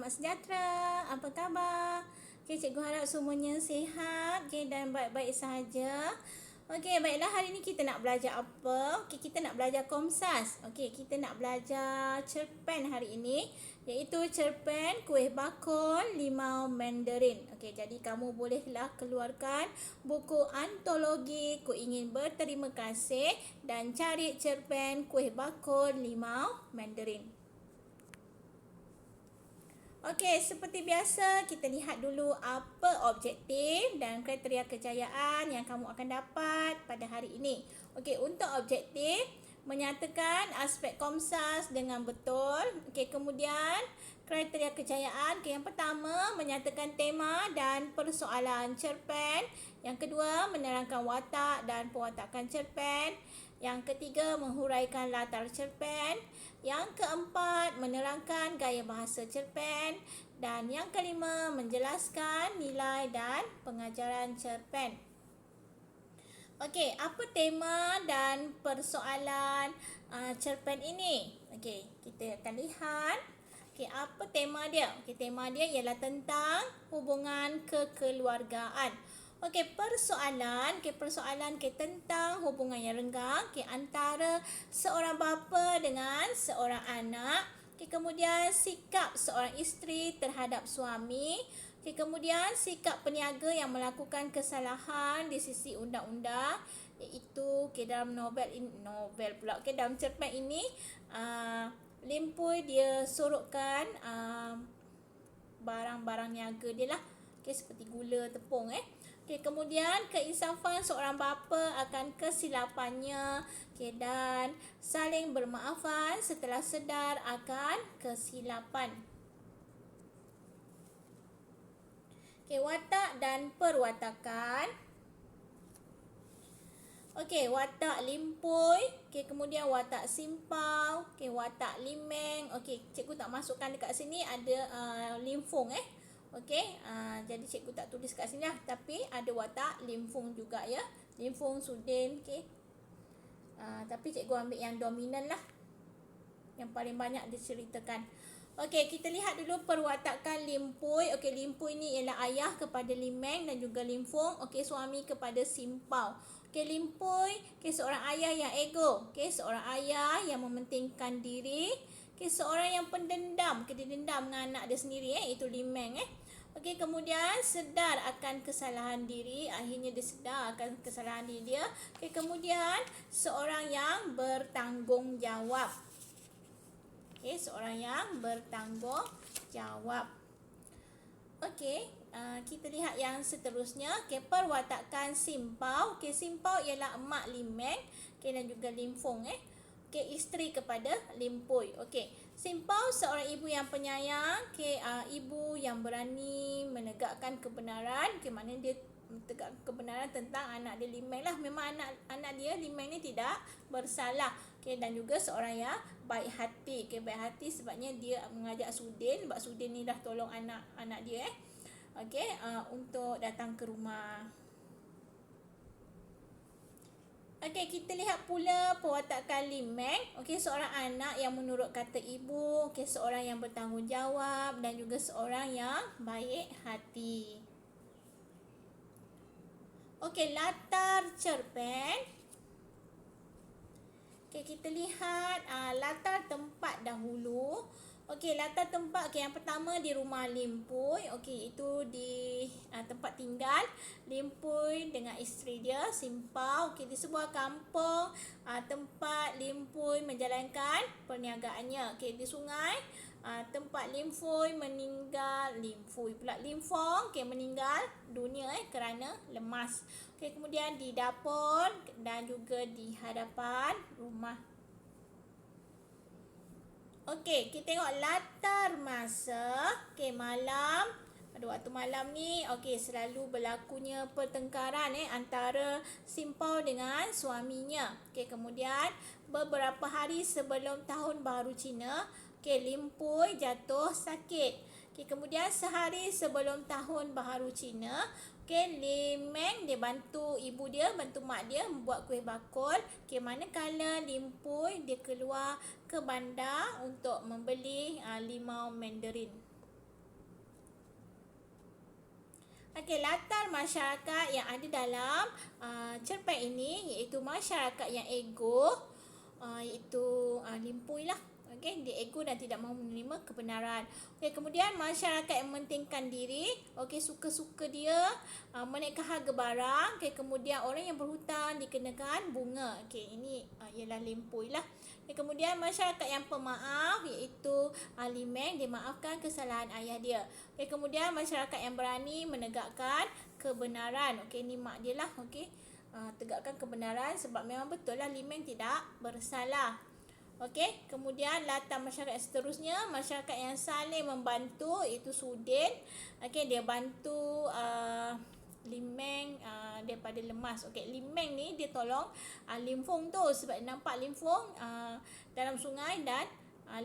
selamat sejahtera. Apa khabar? Okey, cikgu harap semuanya sihat dan baik-baik sahaja. Okey, baiklah, hari ini kita nak belajar apa? Okey, kita nak belajar Komsas. Okey, kita nak belajar cerpen hari ini, iaitu cerpen Kuih Bakul Limau Mandarin. Okey, jadi kamu bolehlah keluarkan buku antologi Ku Ingin Berterima Kasih dan cari cerpen Kuih Bakul Limau Mandarin. Okey, seperti biasa kita lihat dulu apa objektif dan kriteria kejayaan yang kamu akan dapat pada hari ini. Okey, untuk objektif menyatakan aspek Komsas dengan betul. Okey, kemudian kriteria kejayaan. Okey, yang pertama menyatakan tema dan persoalan cerpen. Yang kedua menerangkan watak dan pewatakan cerpen. Yang ketiga menghuraikan latar cerpen. Yang keempat menerangkan gaya bahasa cerpen. Dan yang kelima menjelaskan nilai dan pengajaran cerpen. Okey, apa tema dan persoalan cerpen ini? Okey, kita akan lihat. Okey, apa tema dia? Okey, tema dia ialah tentang hubungan kekeluargaan. Okey, persoalan tentang hubungan yang renggang antara seorang bapa dengan seorang anak. Okey, kemudian sikap seorang isteri terhadap suami. Okey, kemudian sikap peniaga yang melakukan kesalahan di sisi undang-undang, iaitu dalam dalam cerpen ini Limpui dia sorokkan barang-barang niaga dia lah. Okey, seperti gula, tepung Okey, kemudian keinsafan seorang bapa akan kesilapannya, dan saling bermaafan setelah sedar akan kesilapan. Okey, watak dan perwatakan. Okey, watak Limpui, kemudian watak Simpau, watak Limeng. Okey, cikgu tak masukkan dekat sini ada Lim Fung Okey, jadi cikgu tak tulis kat sini lah, tapi ada watak Lim Fung juga ya. Lim Fung, Sudin, tapi cikgu ambil yang dominan lah, yang paling banyak diceritakan. Okey, kita lihat dulu perwatakan Limpui. Okey, Limpui ni ialah ayah kepada Limeng dan juga Lim Fung. Okey, suami kepada Simpau. Okey, Limpui, seorang ayah yang ego. Okey, seorang ayah yang mementingkan diri. Okey, seorang yang pendendam. Dia dendam dengan anak dia sendiri iaitu Limeng Okey, kemudian sedar akan kesalahan diri. Akhirnya dia sedar akan kesalahan diri dia. Okey, kemudian seorang yang bertanggungjawab. Okey, seorang yang bertanggungjawab. Okey, kita lihat yang seterusnya. Okey, perwatakan Simpau. Okey, Simpau ialah emak Limeng dan juga Lim Fung Okey, isteri kepada Limpui. Okey, Simpau seorang ibu yang penyayang, ibu yang berani menegakkan kebenaran. Mana dia menegakkan kebenaran tentang anak dia Limeng lah. Memang anak dia Limeng ni tidak bersalah. Dan juga seorang yang baik hati. Baik hati sebabnya dia mengajak Sudin, sebab Sudin ni dah tolong anak dia untuk datang ke rumah. Okey, kita lihat pula pewatakan Limeng. Okey, seorang anak yang menurut kata ibu, seorang yang bertanggungjawab dan juga seorang yang baik hati. Okey, latar cerpen. Okey, kita lihat latar tempat dahulu. Okey, latar tempat yang pertama di rumah Limpui. Okey, itu di tempat tinggal Limpui dengan isteri dia Simpau. Okey, di sebuah kampung tempat Limpui menjalankan perniagaannya. Okey, di sungai tempat Lim Fung meninggal dunia kerana lemas. Okey, kemudian di dapur dan juga di hadapan rumah. Okey, kita tengok latar masa. Okey, malam. Pada waktu malam ni, selalu berlakunya pertengkaran antara Simpau dengan suaminya. Okey, kemudian beberapa hari sebelum Tahun Baru Cina, Limpui jatuh sakit. Okey, kemudian sehari sebelum Tahun Baru Cina, Limeng dia bantu ibu dia, bantu mak dia membuat kuih bakul. Manakala Limpui dia keluar ke bandar untuk membeli limau Mandarin. Okey, latar masyarakat yang ada dalam cerpen ini iaitu masyarakat yang ego, iaitu limpui lah. Okey, dia ego dan tidak mahu menerima kebenaran. Okey, kemudian masyarakat yang mementingkan diri, okey, suka-suka dia menaikkan harga barang. Okey, kemudian orang yang berhutang dikenakan bunga. Okey, ini ialah limpui lah. Okay, kemudian masyarakat yang pemaaf iaitu Limeng, dia maafkan kesalahan ayah dia. Okay, kemudian masyarakat yang berani menegakkan kebenaran. Okey, ni mak dia lah. Okey, tegakkan kebenaran sebab memang betul lah Limeng tidak bersalah. Okey, kemudian latar masyarakat yang seterusnya, masyarakat yang saling membantu iaitu Sudin. Okey, dia bantu Limeng daripada lemas. Okey, Limeng ni dia tolong Lim Fong tu sebab nampak Lim Fong dalam sungai dan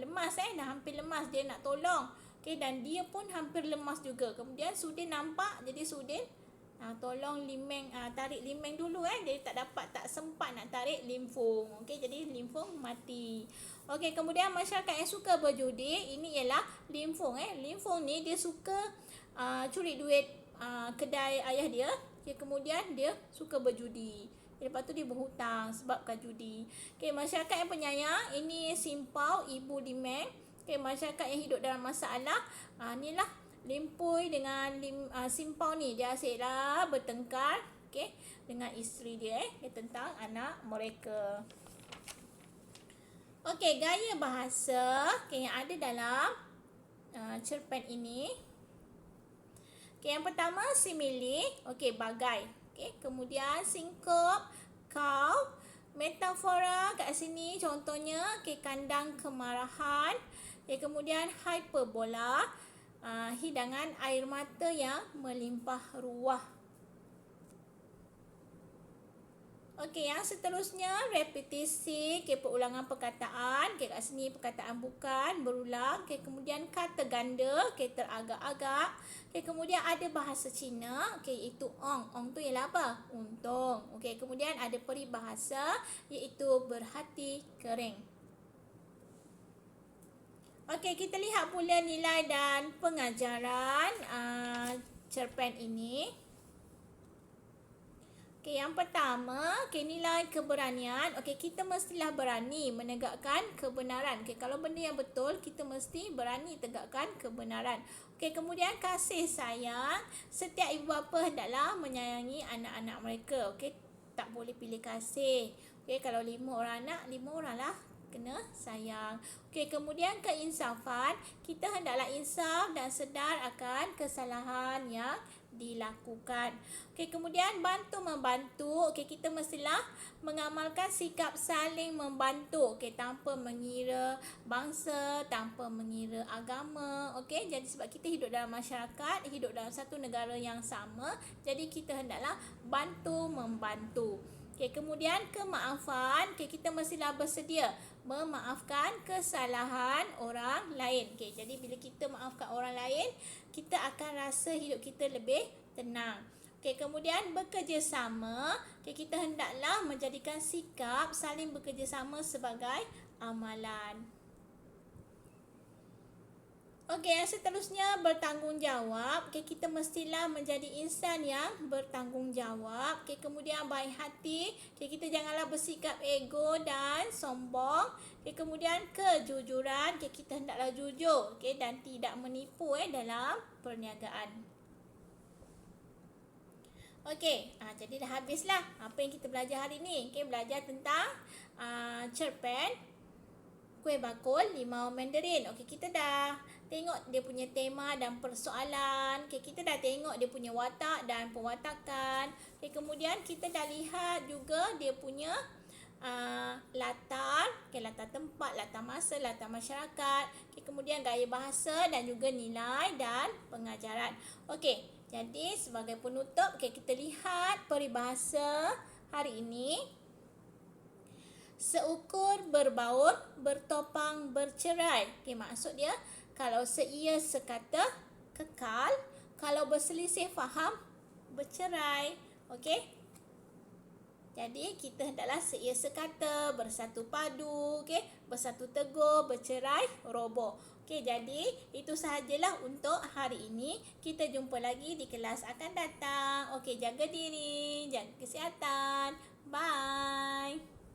lemas dah hampir lemas, dia nak tolong. Okey, dan dia pun hampir lemas juga. Kemudian Sudin nampak, jadi Sudin tolong Limeng, tarik Limeng dulu dia tak sempat nak tarik Lim Fong. Okey, jadi Lim Fong mati. Okey, kemudian masyarakat yang suka berjudi, ini ialah Lim Fong Lim Fong ni dia suka curi duit kedai ayah dia. Okay, kemudian dia suka berjudi. Lepas tu dia berhutang sebabkan judi. Okay, masyarakat yang penyayang, ini Simpau, ibu Limeng. Okay, masyarakat yang hidup dalam masalah, inilah Limpui dengan Simpau ni. Dia asyiklah bertengkar dengan isteri dia tentang anak mereka. Okay, gaya bahasa yang ada dalam cerpen ini. Okay, yang pertama simile, bagai. Kemudian singkop, kau, metafora kat sini contohnya kandang kemarahan. Kemudian hyperbola, hidangan air mata yang melimpah ruah. Okey, yang seterusnya repetisi, perulangan perkataan. Kat sini perkataan bukan, berulang. Kemudian kata ganda, teragak-agak. Kemudian ada bahasa Cina, iaitu ong. Ong tu ialah apa? Untung. Kemudian ada peribahasa iaitu berhati kering. Kita lihat pula nilai dan pengajaran cerpen ini. Yang pertama, nilai keberanian. Kita mestilah berani menegakkan kebenaran. Kalau benda yang betul, kita mesti berani tegakkan kebenaran. Kemudian kasih sayang. Setiap ibu bapa hendaklah menyayangi anak-anak mereka. Tak boleh pilih kasih. Kalau 5 orang anak, 5 orang lah kena sayang. Kemudian keinsafan. Kita hendaklah insaf dan sedar akan kesalahan yang dilakukan. Kemudian bantu-membantu. Kita mestilah mengamalkan sikap saling membantu. Tanpa mengira bangsa, tanpa mengira agama. Jadi sebab kita hidup dalam masyarakat, hidup dalam satu negara yang sama, jadi kita hendaklah bantu-membantu. Kemudian kemaafan. Kita mestilah bersedia memaafkan kesalahan orang lain. Jadi bila kita maafkan orang lain, kita akan rasa hidup kita lebih tenang. Kemudian bekerjasama. Kita hendaklah menjadikan sikap saling bekerjasama sebagai amalan. Yang seterusnya bertanggungjawab. Kita mestilah menjadi insan yang bertanggungjawab. Kemudian baik hati. Kita janganlah bersikap ego dan sombong. Kemudian kejujuran. Kita hendaklah jujur dan tidak menipu dalam perniagaan. Jadi dah habislah apa yang kita belajar hari ni. Belajar tentang cerpen Kuih Bakul Limau Mandarin. Kita dah tengok dia punya tema dan persoalan. Kita dah tengok dia punya watak dan pewatakan. Kemudian kita dah lihat juga dia punya latar. Latar tempat, latar masa, latar masyarakat. Kemudian gaya bahasa dan juga nilai dan pengajaran. Jadi sebagai penutup, kita lihat peribahasa hari ini. Seukur berbaur, bertopang bercerai. Maksud dia, kalau seia sekata, kekal. Kalau berselisih faham, bercerai. Jadi kita hendaklah seia sekata, bersatu padu, okey, bersatu teguh, bercerai roboh. Okey, jadi itu sahajalah untuk hari ini. Kita jumpa lagi di kelas akan datang. Okey, jaga diri, jaga kesihatan. Bye.